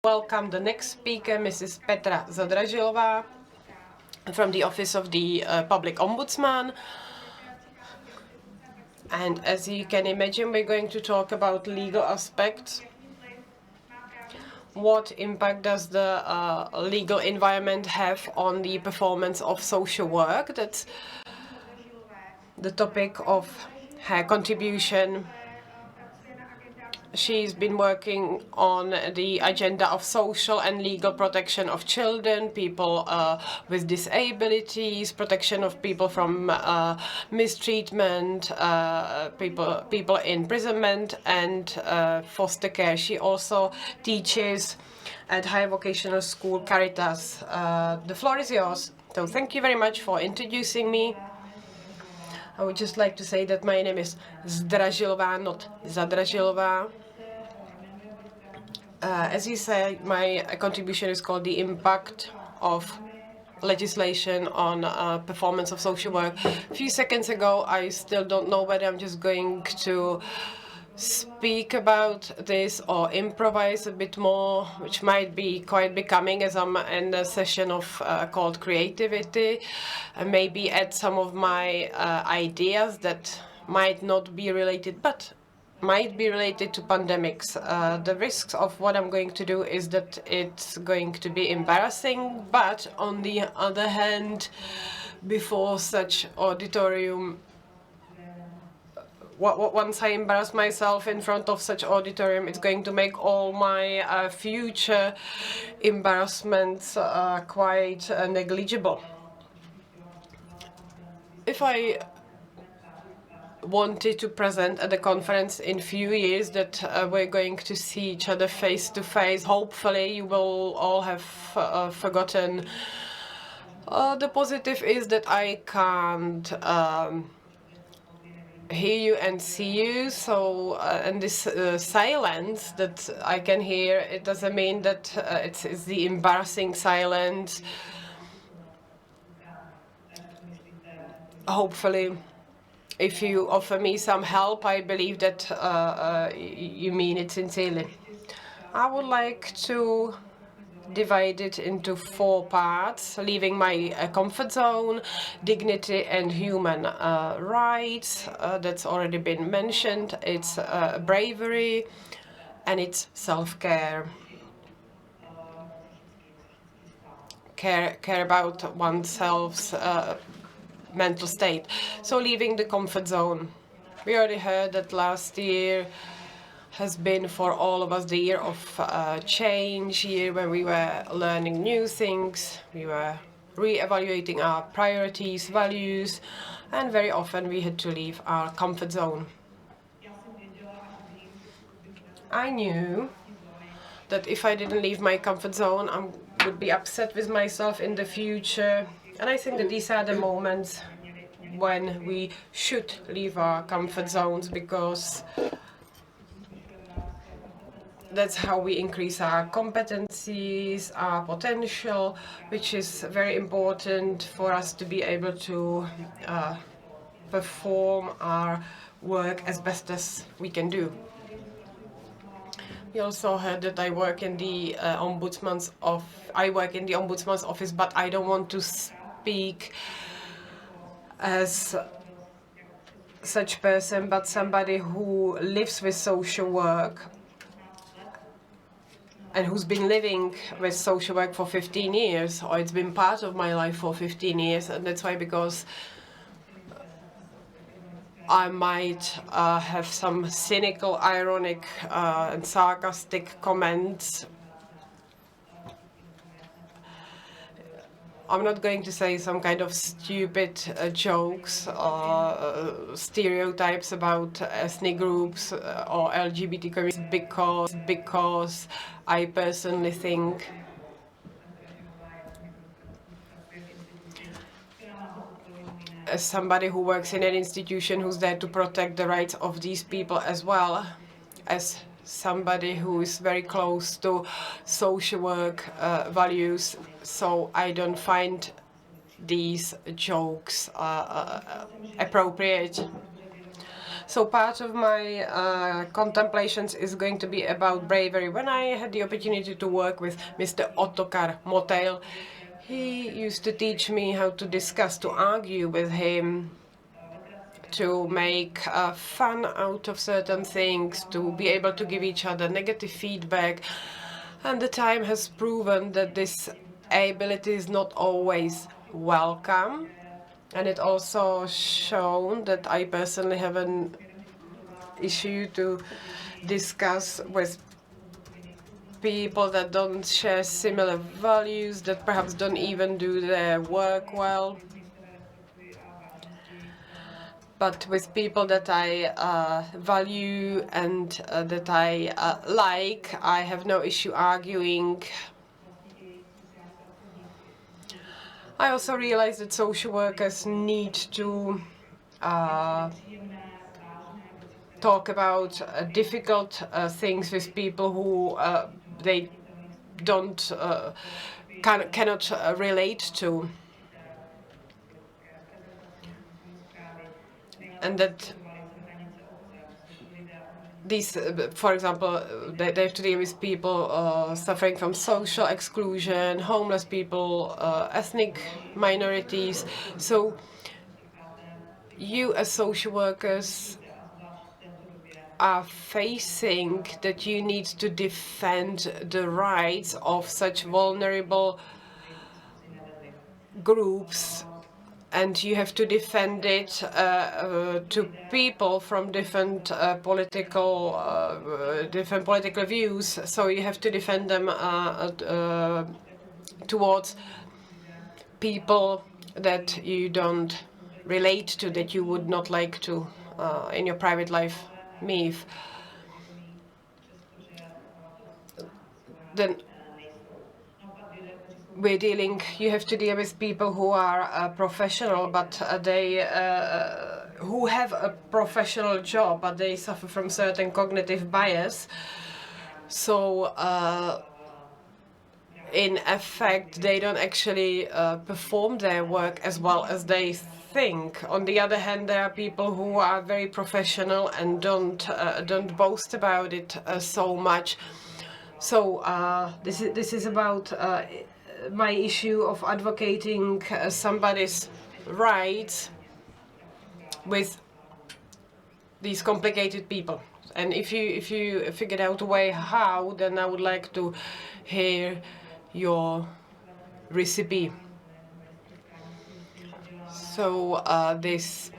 welcome the next speaker, Mrs. Petra Zdražilová, from the Office of the Public Ombudsman. And as you can imagine, we're going to talk about legal aspects. What impact does the legal environment have on the performance of social work? That's the topic of her contribution. She's been working on the agenda of social and legal protection of children, people with disabilities, protection of people from mistreatment, people in imprisonment, and foster care. She also teaches at Higher Vocational School Caritas. The floor is yours. So thank you very much for introducing me. I would just like to say that my name is Zdražilová, not Zadražilová. As you said, my contribution is called The Impact of Legislation on Performance of Social Work. A few seconds ago, I still don't know whether I'm just going to speak about this or improvise a bit more, which might be quite becoming as I'm in a session of called creativity, and maybe add some of my ideas that might not be related, but might be related to pandemics. The risks of what I'm going to do is that it's going to be embarrassing, but on the other hand, before such auditorium, once I embarrass myself in front of such auditorium, it's going to make all my future embarrassments quite negligible. If I wanted to present at the conference in few years that we're going to see each other face to face, hopefully you will all have forgotten. The positive is that I can't hear you and see you, so and this silence that I can hear, it doesn't mean that it's the embarrassing silence. Hopefully, if you offer me some help, I believe that you mean it sincerely. I would like to divide it into 4 parts, leaving my comfort zone, dignity and human rights, that's already been mentioned, it's bravery, and it's self-care. Care about oneself's mental state. So leaving the comfort zone. We already heard that last year has been for all of us the year of change, year when we were learning new things, we were re-evaluating our priorities, values, and very often we had to leave our comfort zone. I knew that if I didn't leave my comfort zone, I would be upset with myself in the future. And I think that these are the moments when we should leave our comfort zones, because that's how we increase our competencies, our potential, which is very important for us to be able to perform our work as best as we can do. We also heard that I work in the Ombudsman's office, but I don't want to speak as such person, but somebody who lives with social work and who's been living with social work for 15 years, or it's been part of my life for 15 years, and that's why, because I might have some cynical, ironic, and sarcastic comments. I'm not going to say some kind of stupid jokes or stereotypes about ethnic groups or LGBT communities, because I personally think as somebody who works in an institution who's there to protect the rights of these people, as well as somebody who is very close to social work values, so I don't find these jokes appropriate. So part of my contemplations is going to be about bravery. When I had the opportunity to work with Mr. Ottokar Motail, he used to teach me how to discuss, to argue with him, to make fun out of certain things, to be able to give each other negative feedback. And the time has proven that this ability is not always welcome. And it also shown that I personally have an issue to discuss with people that don't share similar values, that perhaps don't even do their work well. But with people that I value and that I like, I have no issue arguing. I also realize that social workers need to talk about difficult things with people who they don't cannot relate to, and that these, for example, they have to deal with people suffering from social exclusion, homeless people, ethnic minorities. So you as social workers are facing that you need to defend the rights of such vulnerable groups, and you have to defend it to people from different political views. So you have to defend them towards people that you don't relate to, that you would not like to in your private life meet. Then you have to deal with people who are professional, but who have a professional job, but they suffer from certain cognitive bias. So in effect, they don't actually perform their work as well as they think. On the other hand, there are people who are very professional and don't boast about it so much. So this is about my issue of advocating somebody's rights with these complicated people. And if you figured out a way how, then I would like to hear your recipe. So this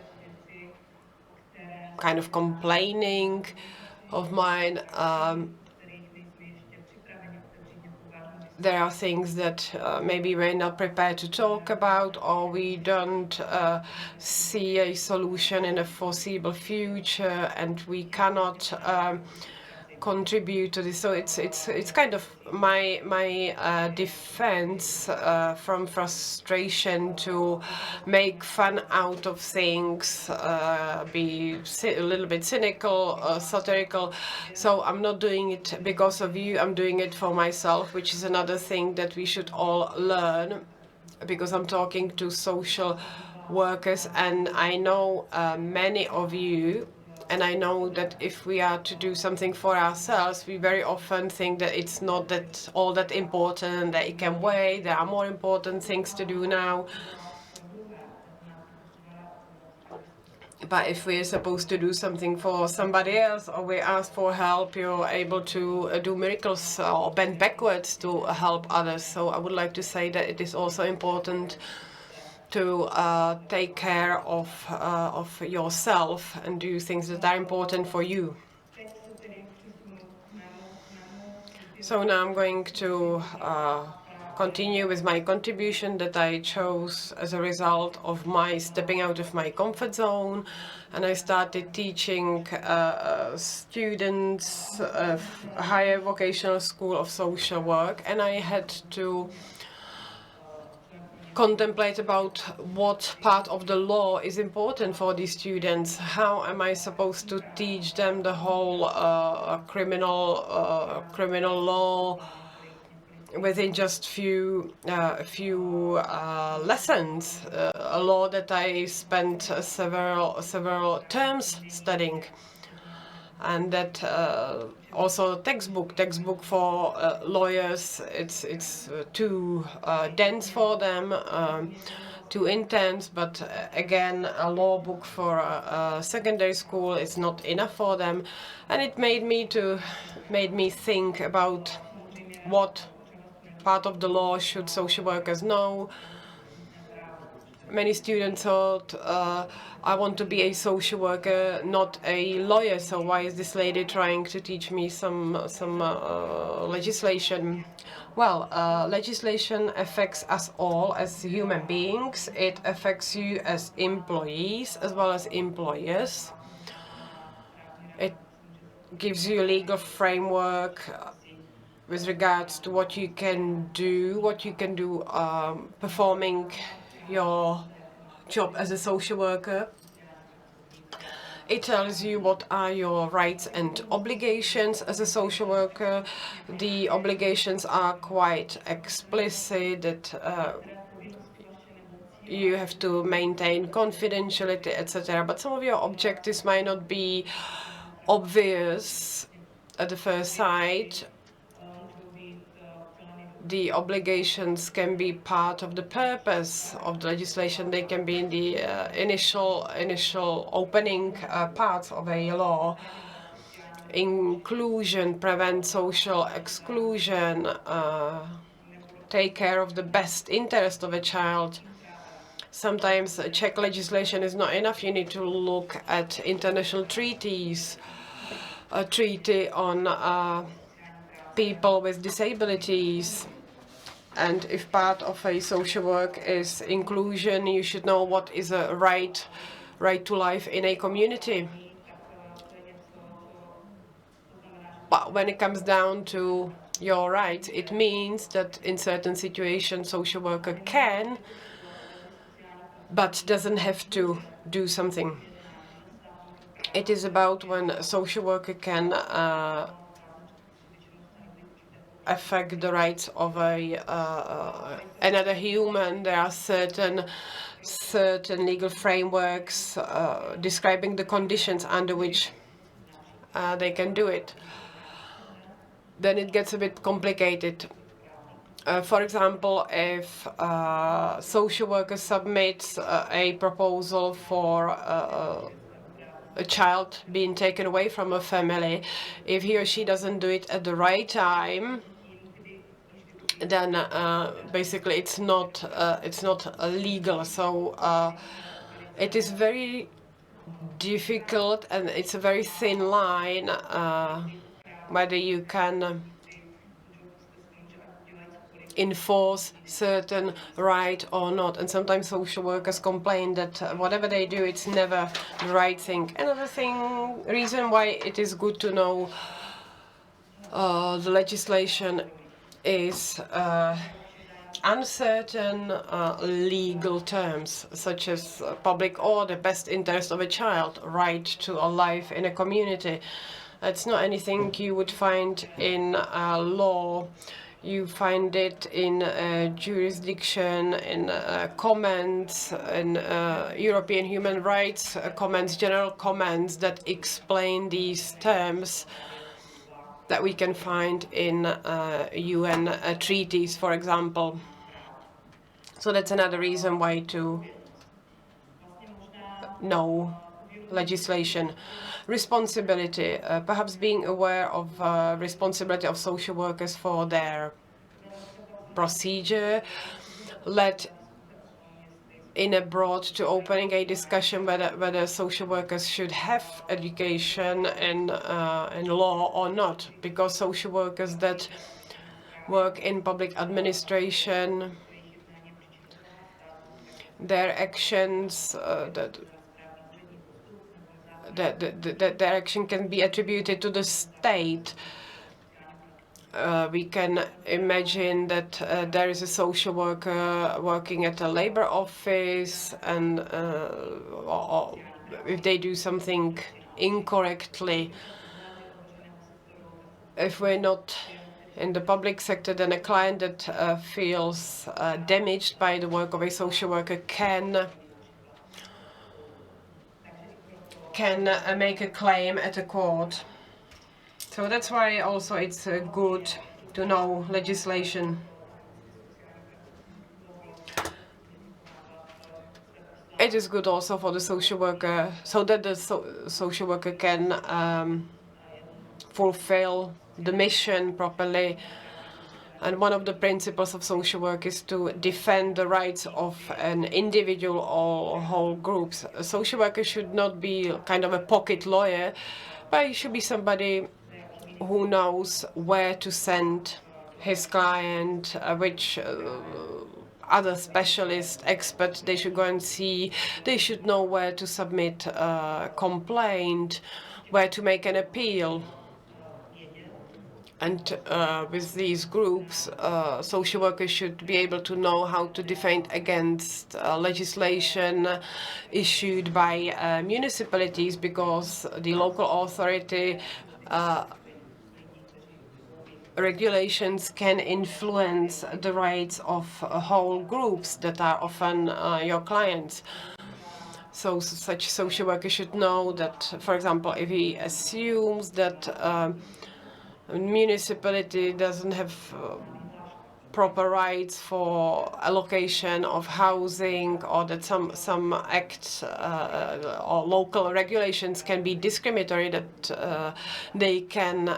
kind of complaining of mine, there are things that maybe we're not prepared to talk about, or we don't see a solution in a foreseeable future, and we cannot contribute to this. So it's kind of my defense from frustration to make fun out of things, be a little bit cynical, satirical. So I'm not doing it because of you, I'm doing it for myself, which is another thing that we should all learn, because I'm talking to social workers, and I know many of you. And I know that if we are to do something for ourselves, we very often think that it's not that all that important, that it can wait, there are more important things to do now. But if we're supposed to do something for somebody else, or we ask for help, you're able to do miracles or bend backwards to help others. So I would like to say that it is also important to take care of yourself and do things that are important for you. So now I'm going to continue with my contribution that I chose as a result of my stepping out of my comfort zone, and I started teaching students of higher vocational school of social work, and I had to contemplate about what part of the law is important for these students. How am I supposed to teach them the whole criminal law, within just few lessons, a law that I spent several terms studying, and that also textbook for lawyers. It's too dense for them, too intense. But again, a law book for secondary school is not enough for them, and it made me think about what part of the law should social workers know. Many students thought, I want to be a social worker, not a lawyer, so why is this lady trying to teach me some legislation? Well, legislation affects us all as human beings. It affects you as employees as well as employers. It gives you a legal framework with regards to what you can do, performing your job as a social worker. It tells you what are your rights and obligations as a social worker. The obligations are quite explicit, that you have to maintain confidentiality, etc. But some of your objectives might not be obvious at the first sight. The obligations can be part of the purpose of the legislation. They can be in the initial opening parts of a law. Inclusion, prevent social exclusion, take care of the best interest of a child. Sometimes Czech legislation is not enough. You need to look at international treaties, a treaty on people with disabilities. And if part of a social work is inclusion, you should know what is a right to life in a community. But when it comes down to your rights, it means that in certain situations social worker can, but doesn't have to do something. It is about when a social worker can affect the rights of another human. There are certain legal frameworks describing the conditions under which they can do it. Then it gets a bit complicated. For example, if social worker submits a proposal for a child being taken away from a family, if he or she doesn't do it at the right time, then basically it's not legal. So it is very difficult, and it's a very thin line whether you can enforce certain right or not. And sometimes social workers complain that whatever they do, it's never the right thing. Another reason why it is good to know the legislation is uncertain legal terms, such as public order, best interest of a child, right to a life in a community. It's not anything you would find in law. You find it in jurisdiction, in comments, in European human rights comments, general comments that explain these terms that we can find in UN treaties, for example. So that's another reason why to know legislation. Responsibility, perhaps being aware of responsibility of social workers for their procedure, led in abroad to opening a discussion whether social workers should have education in law or not, because social workers that work in public administration, their actions their action can be attributed to the state. We can imagine that there is a social worker working at a labor office, and or if they do something incorrectly, if we're not in the public sector, then a client that feels damaged by the work of a social worker can make a claim at a court. So that's why also it's good to know legislation. It is good also for the social worker, so that the social worker can fulfill the mission properly. And one of the principles of social work is to defend the rights of an individual or whole groups. A social worker should not be kind of a pocket lawyer, but he should be somebody who knows where to send his client, which other specialist, expert they should go and see. They should know where to submit a complaint, where to make an appeal. And with these groups, social workers should be able to know how to defend against legislation issued by municipalities, because the local authority regulations can influence the rights of whole groups that are often your clients. So such social worker should know that, for example, if he assumes that a municipality doesn't have proper rights for allocation of housing, or that some acts or local regulations can be discriminatory, that they can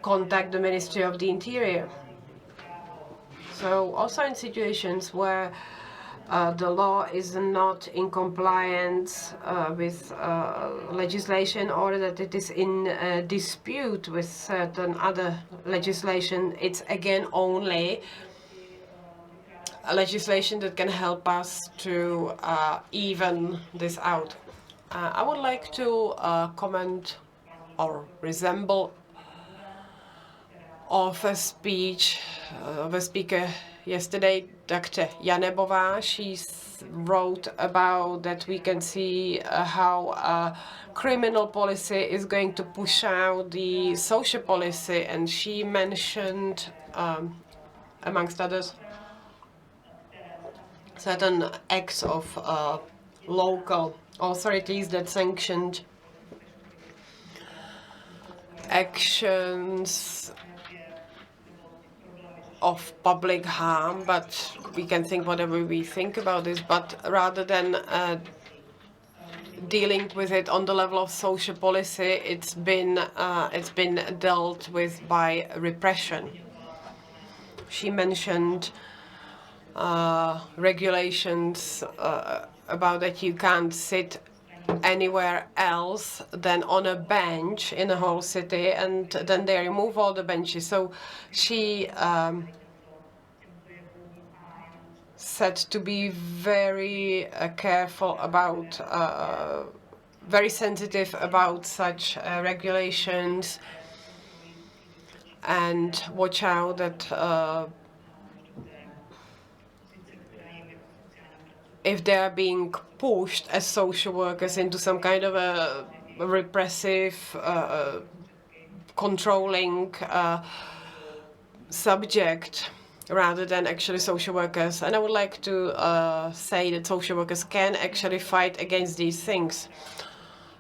contact the Ministry of the Interior. So also in situations where the law is not in compliance with legislation, or that it is in dispute with certain other legislation, it's again only a legislation that can help us to even this out. I would like to comment or resemble of a speech of a speaker yesterday, Dr. Janebová. She wrote about that we can see how criminal policy is going to push out the social policy, and she mentioned, amongst others, certain acts of local authorities that sanctioned actions of public harm. But we can think whatever we think about this, but rather than dealing with it on the level of social policy, it's been dealt with by repression. She mentioned regulations about that you can't sit anywhere else than on a bench in a whole city, and then they remove all the benches. So she said to be very careful about, very sensitive about such regulations, and watch out that if they are being pushed as social workers into some kind of a repressive, controlling subject, rather than actually social workers. And I would like to say that social workers can actually fight against these things.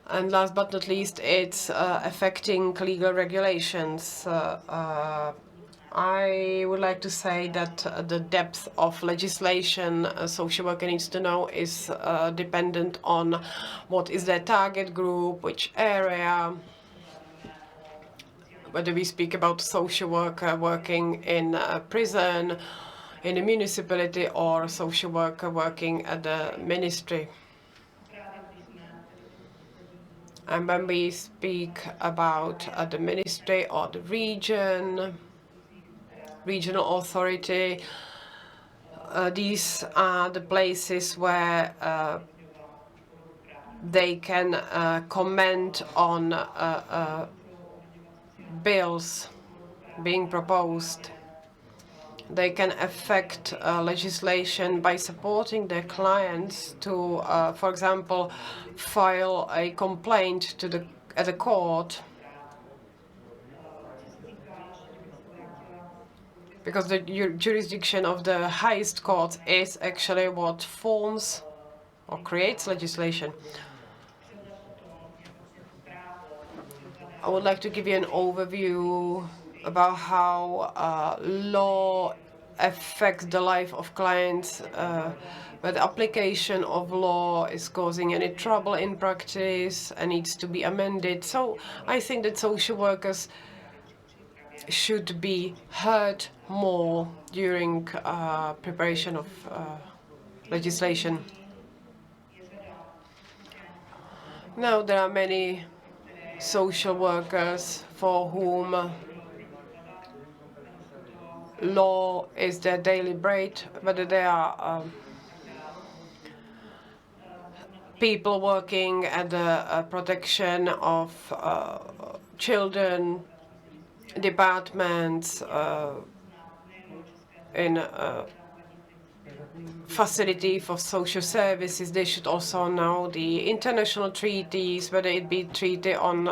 And last but not least, it's affecting legal regulations. I would like to say that the depth of legislation a social worker needs to know is dependent on what is their target group, which area, whether we speak about social worker working in a prison, in a municipality, or a social worker working at the ministry. And when we speak about the ministry or the regional authority, these are the places where they can comment on bills being proposed. They can affect legislation by supporting their clients to, for example, file a complaint to at the court. because the jurisdiction of the highest court is actually what forms or creates legislation. I would like to give you an overview about how law affects the life of clients, where the application of law is causing any trouble in practice and needs to be amended. So I think that social workers should be heard more during preparation of legislation. Now there are many social workers for whom law is their daily bread, whether they are people working at the protection of children, departments, in facility for social services. They should also know the international treaties, whether it be treaty on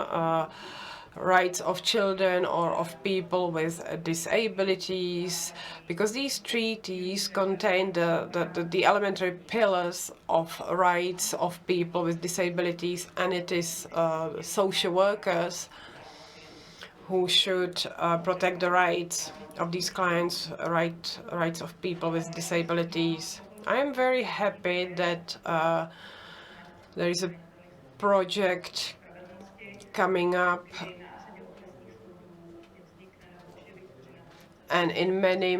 rights of children or of people with disabilities, because these treaties contain the elementary pillars of rights of people with disabilities, and it is social workers who should protect the rights of these clients, rights of people with disabilities. I am very happy that there is a project coming up, and in many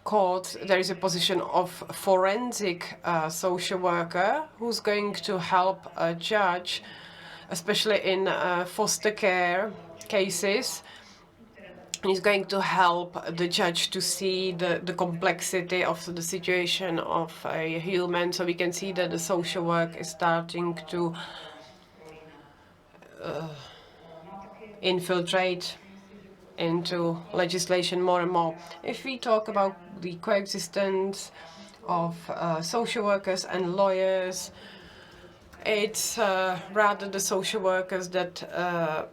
courts there is a position of forensic social worker who's going to help a judge, especially in foster care cases. He's going to help the judge to see the complexity of the situation of a human, so we can see that the social work is starting to infiltrate into legislation more and more. If we talk about the coexistence of social workers and lawyers, it's rather the social workers that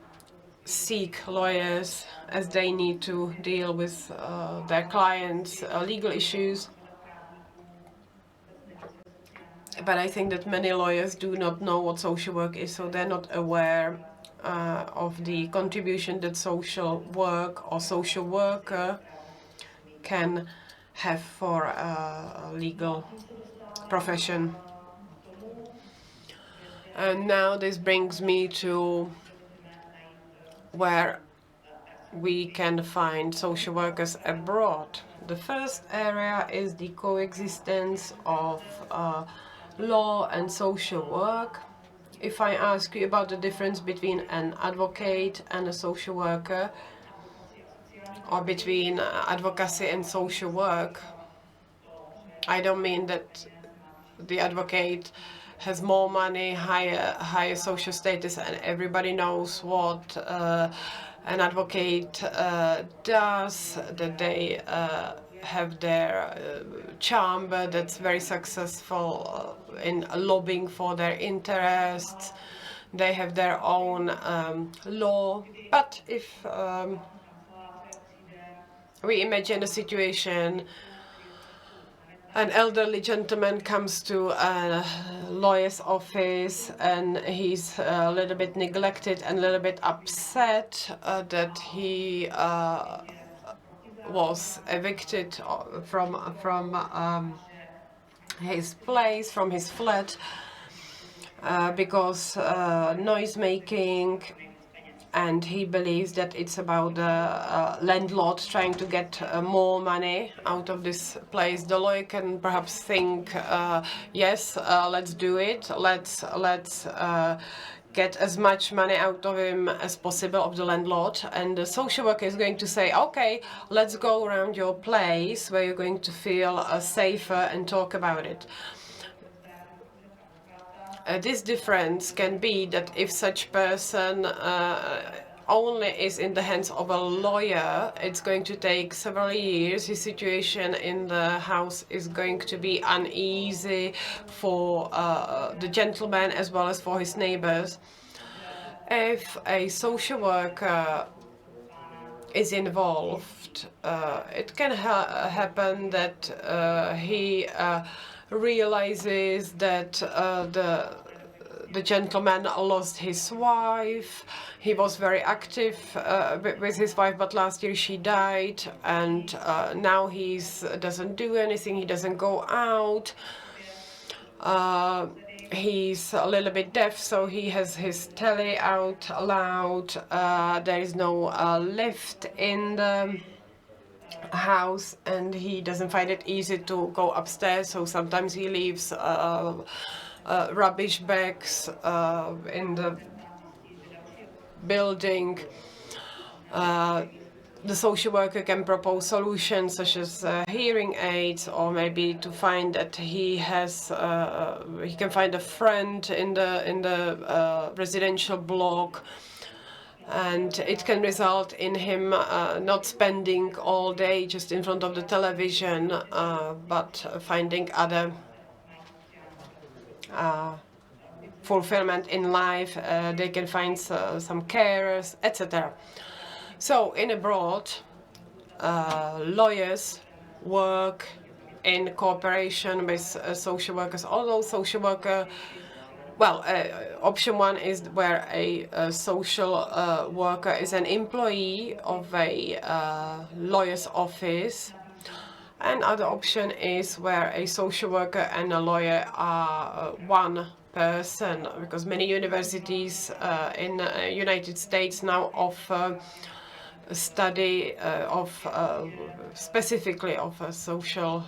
seek lawyers, as they need to deal with their clients' legal issues. But I think that many lawyers do not know what social work is, so they're not aware of the contribution that social work or social worker can have for a legal profession. And now this brings me to where we can find social workers abroad. The first area is the coexistence of law and social work. If I ask you about the difference between an advocate and a social worker, or between advocacy and social work, I don't mean that the advocate has more money, higher social status, and everybody knows what an advocate does, that they have their chamber that's very successful in lobbying for their interests. They have their own law. But if we imagine a situation, an elderly gentleman comes to a lawyer's office and he's a little bit neglected and a little bit upset that he was evicted from his place, from his flat, because noise making, and he believes that it's about the landlord trying to get more money out of this place. The lawyer can perhaps think, yes, let's do it. Let's get as much money out of him as possible, of the landlord. And the social worker is going to say, okay, let's go around your place where you're going to feel safer and talk about it. This difference can be that if such person only is in the hands of a lawyer, it's going to take several years. His situation in the house is going to be uneasy for the gentleman as well as for his neighbors. If a social worker is involved. It can happen that he realizes that the gentleman lost his wife. He was very active with his wife, but last year she died, and now he doesn't do anything. He doesn't go out. He's a little bit deaf, so he has his telly out loud. There is no lift in the house, and he doesn't find it easy to go upstairs, so sometimes he leaves rubbish bags in the building. The social worker can propose solutions such as hearing aids, or maybe to find that he can find a friend in the residential block, and it can result in him not spending all day just in front of the television, but finding other fulfillment in life. They can find some carers, etc. So in abroad, lawyers work in cooperation with social workers. Although social worker, option one is where a social worker is an employee of a lawyer's office. And other option is where a social worker and a lawyer are one person, because many universities in the United States now offer study specifically of social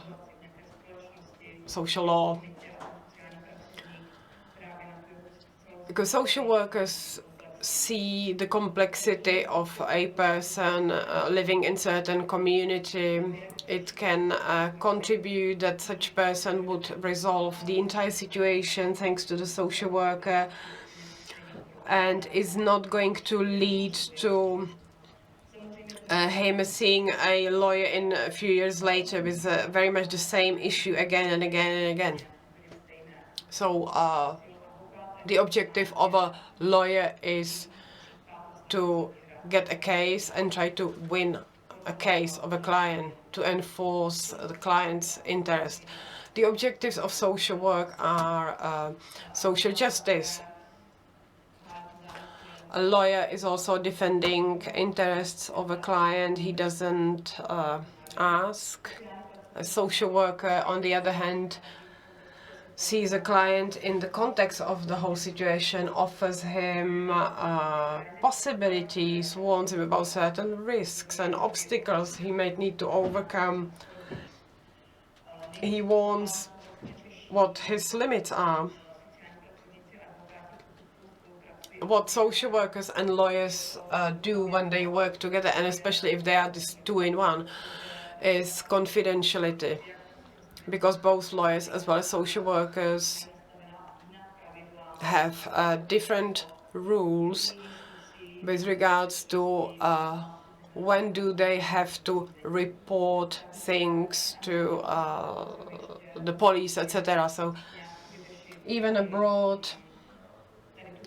law, because social workers see the complexity of a person living in certain community. It can contribute that such person would resolve the entire situation thanks to the social worker, and is not going to lead to him seeing a lawyer in a few years later with very much the same issue again and again and again. So the objective of a lawyer is to get a case and try to win a case of a client, to enforce the client's interest. The objectives of social work are social justice. A lawyer is also defending interests of a client. He doesn't ask. A social worker, on the other hand, sees a client in the context of the whole situation, offers him possibilities, warns him about certain risks and obstacles he might need to overcome. He warns what his limits are. What social workers and lawyers do when they work together, and especially if they are this two-in-one, is confidentiality. Because both lawyers as well as social workers have different rules with regards to when do they have to report things to the police, etc. So even abroad,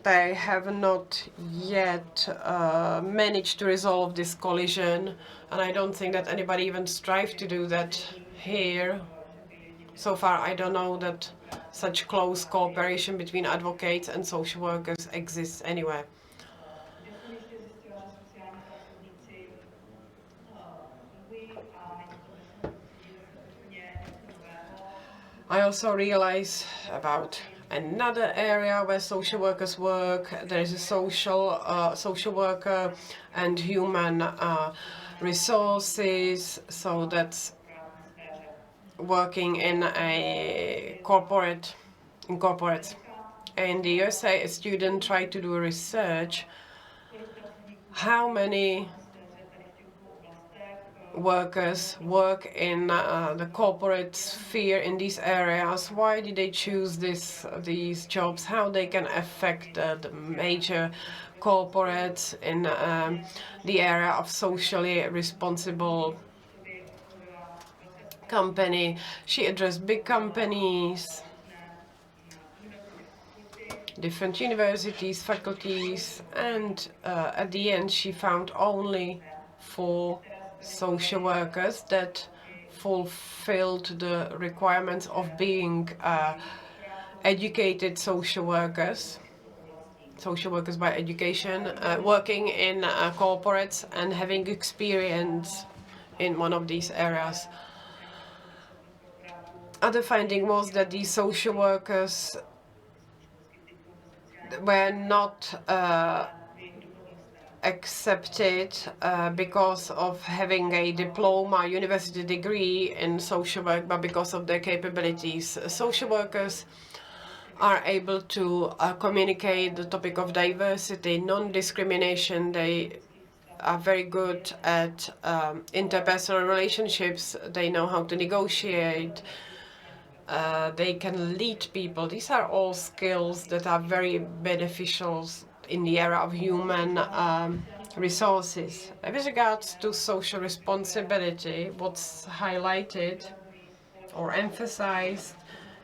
they have not yet managed to resolve this collision, and I don't think that anybody even strives to do that here. So far, I don't know that such close cooperation between advocates and social workers exists anywhere. I also realize about another area where social workers work. There is a social worker and human resources. So that's working in a corporates. In the USA, a student tried to do research how many workers work in the corporate sphere in these areas. Why did they choose these jobs? How they can affect the major corporates in the area of socially responsible company. She addressed big companies, different universities, faculties, and at the end she found only for social workers that fulfilled the requirements of being educated social workers by education, working in corporates and having experience in one of these areas. Other finding was that these social workers were not accepted because of having a diploma, university degree in social work, but because of their capabilities. Social workers are able to communicate the topic of diversity, non-discrimination. They are very good at interpersonal relationships. They know how to negotiate. They can lead people. These are all skills that are very beneficial in the area of human resources. With regards to social responsibility, what's highlighted or emphasized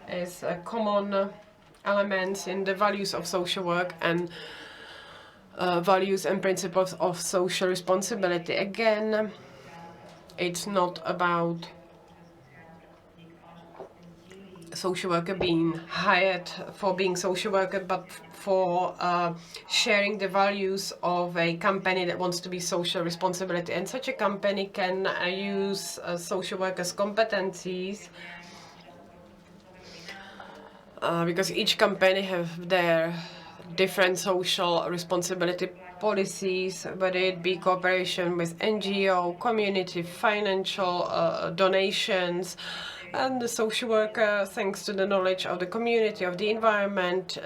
is common elements in the values of social work and values and principles of social responsibility. Again, it's not about social worker being hired for being social worker, but for sharing the values of a company that wants to be social responsibility. And such a company can use social workers' competencies because each company have their different social responsibility policies, whether it be cooperation with NGO, community, financial donations. And the social worker, thanks to the knowledge of the community, of the environment,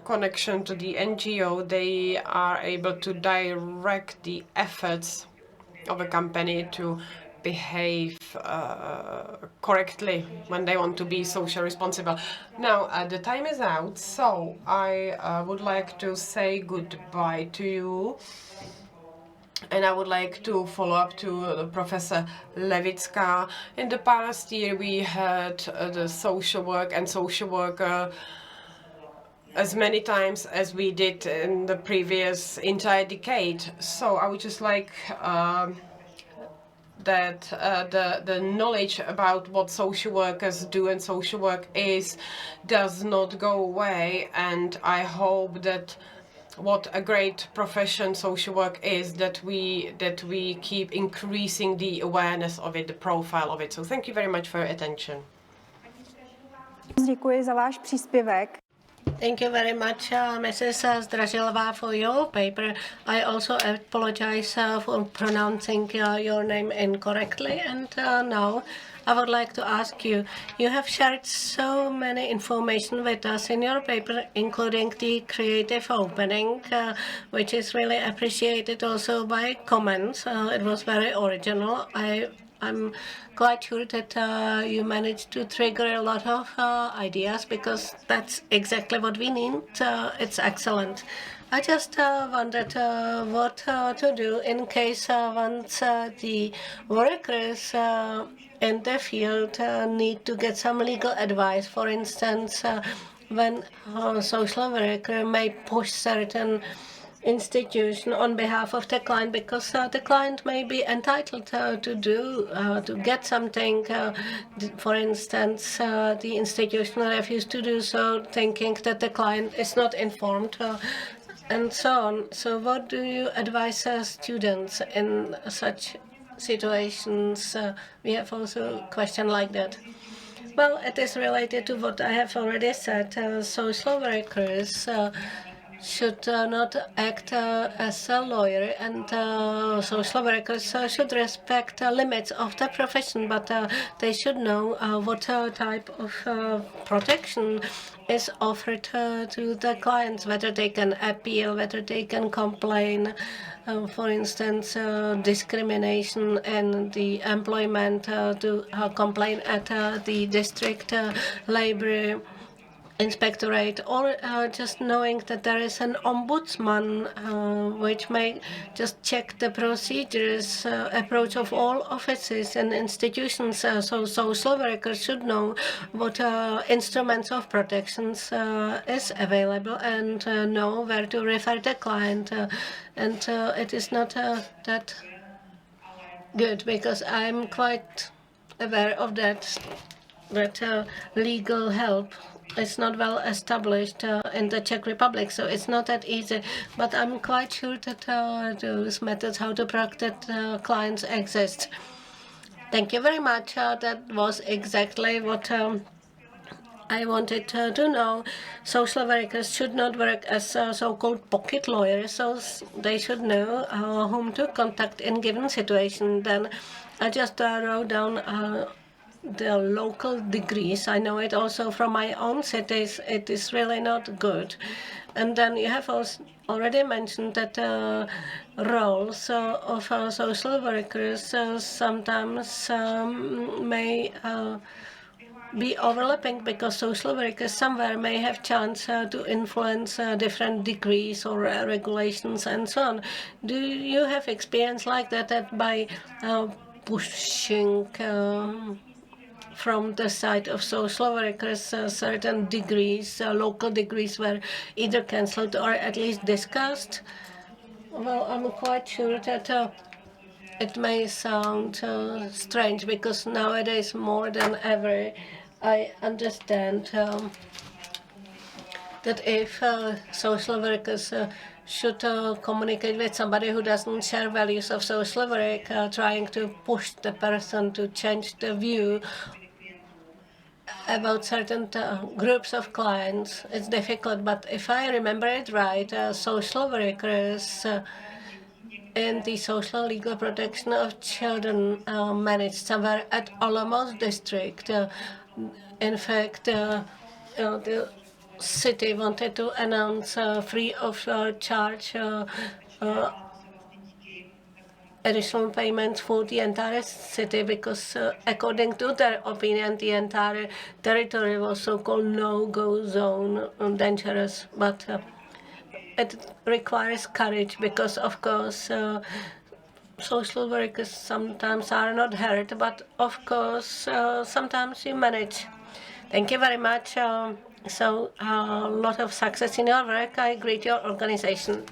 connection to the NGO, they are able to direct the efforts of a company to behave correctly when they want to be social responsible. Now, the time is out, so I would like to say goodbye to you. And I would like to follow up to Professor Levická. In the past year, we had the social work and social worker as many times as we did in the previous entire decade. So I would just like that the knowledge about what social workers do and social work is does not go away. And I hope that what a great profession social work is, that we keep increasing the awareness of it, the profile of it. So thank you very much for your attention. Děkuji za váš příspěvek. Thank you very much, Mrs. Zdražilová, for your paper. I also apologize for pronouncing your name incorrectly. And now I would like to ask you, you have shared so many information with us in your paper, including the creative opening, which is really appreciated also by comments. It was very original. I'm quite sure that you managed to trigger a lot of ideas, because that's exactly what we need. It's excellent. I just wondered what to do in case once the workers in the field need to get some legal advice. For instance, when a social worker may push certain institution on behalf of the client, because the client may be entitled to get something. For instance, the institution refused to do so, thinking that the client is not informed, and so on. So what do you advise students in such situations? We have also a question like that. Well, it is related to what I have already said. Social workers should not act as a lawyer, and social workers should respect the limits of the profession, but they should know what type of protection is offered to the clients, whether they can appeal, whether they can complain. For instance, discrimination in the employment, to complain at the district labor inspectorate, or just knowing that there is an ombudsman which may just check the procedures, approach of all offices and institutions. So social workers should know what instruments of protections is available, and know where to refer the client. And it is not that good, because I'm quite aware of that legal help is not well established in the Czech Republic, so it's not that easy. But I'm quite sure that those methods how to protect clients exist. Thank you very much. That was exactly what I wanted to know. Social workers should not work as so-called pocket lawyers, so they should know whom to contact in given situation. Then I just wrote down the local degrees. I know it also from my own cities. It is really not good. And then you have also already mentioned that roles of social workers sometimes may be overlapping, because social workers somewhere may have chance to influence different degrees or regulations and so on. Do you have experience like that by pushing from the side of social workers certain degrees, local degrees, were either cancelled or at least discussed? Well, I'm quite sure that it may sound strange, because nowadays more than ever I understand that if social workers should communicate with somebody who doesn't share values of social work, trying to push the person to change the view about certain groups of clients, it's difficult. But if I remember it right, social workers in the social legal protection of children managed somewhere at Olomouc district. In fact, the city wanted to announce free of charge additional payments for the entire city, because according to their opinion, the entire territory was so-called no-go zone, dangerous. But it requires courage, because of course social workers sometimes are not hurt, but of course sometimes you manage. Thank you very much. So a lot of success in your work. I greet your organization.